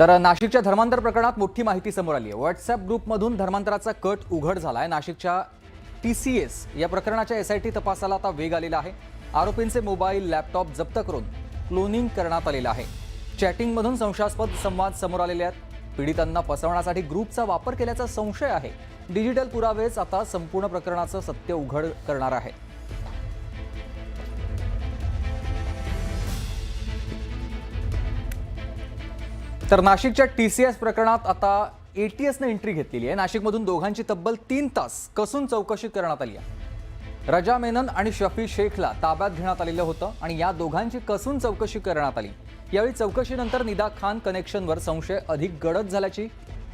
तर नाशिकच्या धर्मांतर प्रकरणात मोठी माहिती समोर आली आहे। व्हॉट्सअप ग्रुपमधून धर्मांतराचा कट उघड झाला आहे। नाशिकच्या TCS या प्रकरणाच्या SIT तपासाला आता वेग आलेला आहे। आरोपींचे मोबाईल, लॅपटॉप जप्त करून क्लोनिंग करण्यात आलेलं आहे। चॅटिंगमधून संशयास्पद संवाद समोर आलेले आहेत। पीडितांना फसवण्यासाठी ग्रुपचा वापर केल्याचा संशय आहे। डिजिटल पुरावेच आता संपूर्ण प्रकरणाचं सत्य उघड करणार आहे। तर नाशिकच्या TCS प्रकरणात आता ATSने एंट्री घेतलेली आहे। नाशिकमधून दोघांची तब्बल 3 तास कसून चौकशी करण्यात आली आहे। रजा मेनन आणि शफी शेखला ताब्यात घेण्यात आलेलं होतं आणि या दोघांची कसून चौकशी करण्यात आली। यावेळी चौकशीनंतर निदा खान कनेक्शनवर संशय अधिक गडद झाल्याची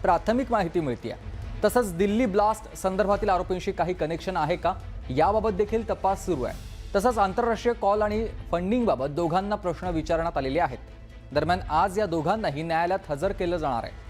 प्राथमिक माहिती मिळते आहे। तसंच दिल्ली ब्लास्ट संदर्भातील आरोपींशी काही कनेक्शन आहे का याबाबत देखील तपास सुरू आहे। तसंच आंतरराष्ट्रीय कॉल आणि फंडिंगबाबत दोघांना प्रश्न विचारण्यात आलेले आहेत। दरम्यान आज या दोघांनाही न्यायालयात हजर केलं जाणार आहे।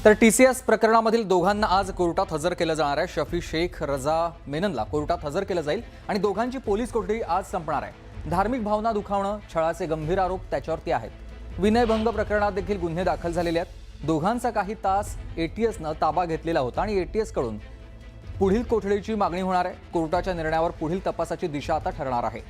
तर TCS प्रकरणामधील दोघांना आज कोर्टात हजर केलं जाणार आहे। शफी शेख, रजा मेननला कोर्टात हजर केलं जाईल आणि दोघांची पोलीस कोठडी आज संपणार आहे। धार्मिक भावना दुखावणं, छळाचे गंभीर आरोप त्याच्यावरती आहेत। विनयभंग प्रकरणात देखील गुन्हे दाखल झालेले आहेत। दोघांचा काही तास ATSनं ताबा घेतलेला होता आणि ATS कडून पुढील कोठडीची मागणी होणार आहे। कोर्टाच्या निर्णयावर पुढील तपासाची दिशा आता ठरणार आहे।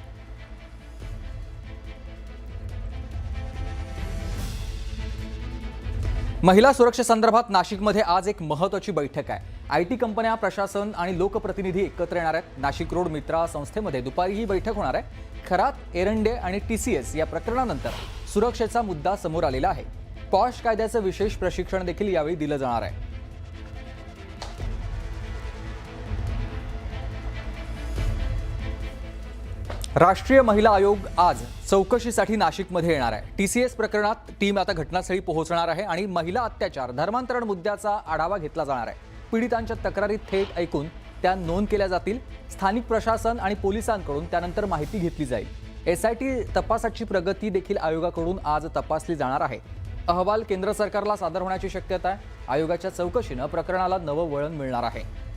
महिला सुरक्षेसंदर्भात नाशिकमध्ये आज एक महत्त्वाची बैठक आहे। IT कंपन्या, प्रशासन आणि लोकप्रतिनिधी एकत्र येणार आहेत। नाशिक रोड मित्रा संस्थेमध्ये दुपारी ही बैठक होणार आहे। खरात, एरंडे आणि TCS या प्रकरणानंतर सुरक्षेचा मुद्दा समोर आलेला आहे। पॉश कायद्याचं विशेष प्रशिक्षण देखील यावेळी दिलं जाणार आहे। राष्ट्रीय महिला आयोग आज चौकशीसाठी नाशिकमध्ये येणार आहे। TCS प्रकरणात टीम आता घटनास्थळी पोहोचणार आहे आणि महिला अत्याचार, धर्मांतरण मुद्द्याचा आढावा घेतला जाणार आहे। पीडितांच्या तक्रारी थेट ऐकून त्या नोंद केल्या जातील। स्थानिक प्रशासन आणि पोलिसांकडून त्यानंतर माहिती घेतली जाईल। SIT तपासाची प्रगती देखील आयोगाकडून आज तपासली जाणार आहे। अहवाल केंद्र सरकारला सादर होण्याची शक्यता आहे। आयोगाच्या चौकशीनं प्रकरणाला नवं वळण मिळणार आहे।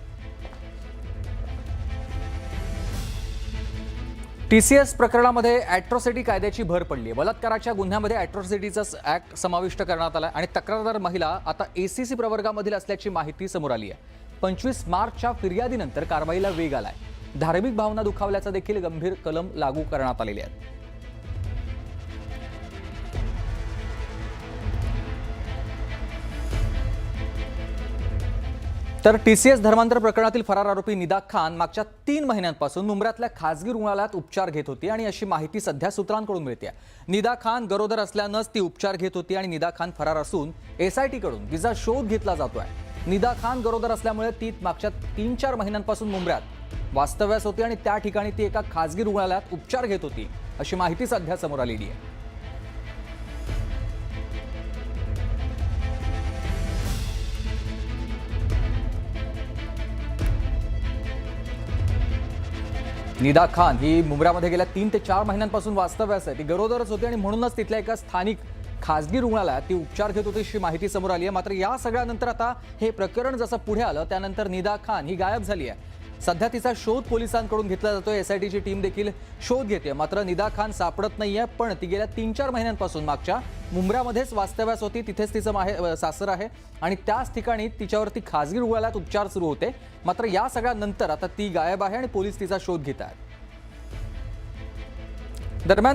TCS प्रकरणामध्ये ॲट्रॉसिटी कायद्याची भर पडली आहे। बलात्काराच्या गुन्ह्यामध्ये ॲट्रॉसिटीचा ॲक्ट समाविष्ट करण्यात आला आणि तक्रारदार महिला आता ACC प्रवर्गामधील असल्याची माहिती समोर आली आहे। 25 मार्चच्या फिर्यादीनंतर कारवाईला वेग आलाय। धार्मिक भावना दुखावल्याचा देखील गंभीर कलम लागू करण्यात आलेले आहेत। तर TCS धर्मांतर प्रकरणातील फरार आरोपी निदा खान मागच्या 3 महिन्यांपासून मुंब्र्यातल्या खासगी रुग्णालयात उपचार घेत होती आणि अशी माहिती सध्या सूत्रांकडून मिळते। निदा खान गरोदर असल्यानंच ती उपचार घेत होती आणि निदा खान फरार असून SIT कडून तिचा शोध घेतला जातोय। निदा खान गरोदर असल्यामुळे ती मागच्या 3-4 महिन्यांपासून मुंब्र्यात वास्तव्यास होती आणि त्या ठिकाणी ती एका खासगी रुग्णालयात उपचार घेत होती अशी माहिती सध्या समोर आलेली आहे। निदा खान ही मुंब्र्यामध्ये गेल्या 3 ते 4 महिन्यांपासून वास्तव्यास आहे। ती गरोदरच होती आणि म्हणूनच तिथल्या एका स्थानिक खासगी रुग्णालयात ती उपचार घेत होती अशी माहिती समोर आली आहे। मात्र या सगळ्यानंतर आता हे प्रकरण जसं पुढे आलं त्यानंतर निदा खान ही गायब झाली आहे। सध्या तिचा शोध पोलिसांकडून घेतला जातोय। SITची टीम देखील शोध घेते। मात्र निदा खान सापडत नाहीये, पण ती गेल्या 3-4 महिन्यांपासून मागच्या मुंब्र्यामध्येच वास्तव्यास होती। तिथेच तिचं सासर आहे आणि त्याच ठिकाणी तिच्यावरती खासगी रुग्णालयात उपचार सुरू होते। मात्र या सगळ्यानंतर आता ती गायब आहे आणि पोलीस तिचा शोध घेत आहेत। दरम्यान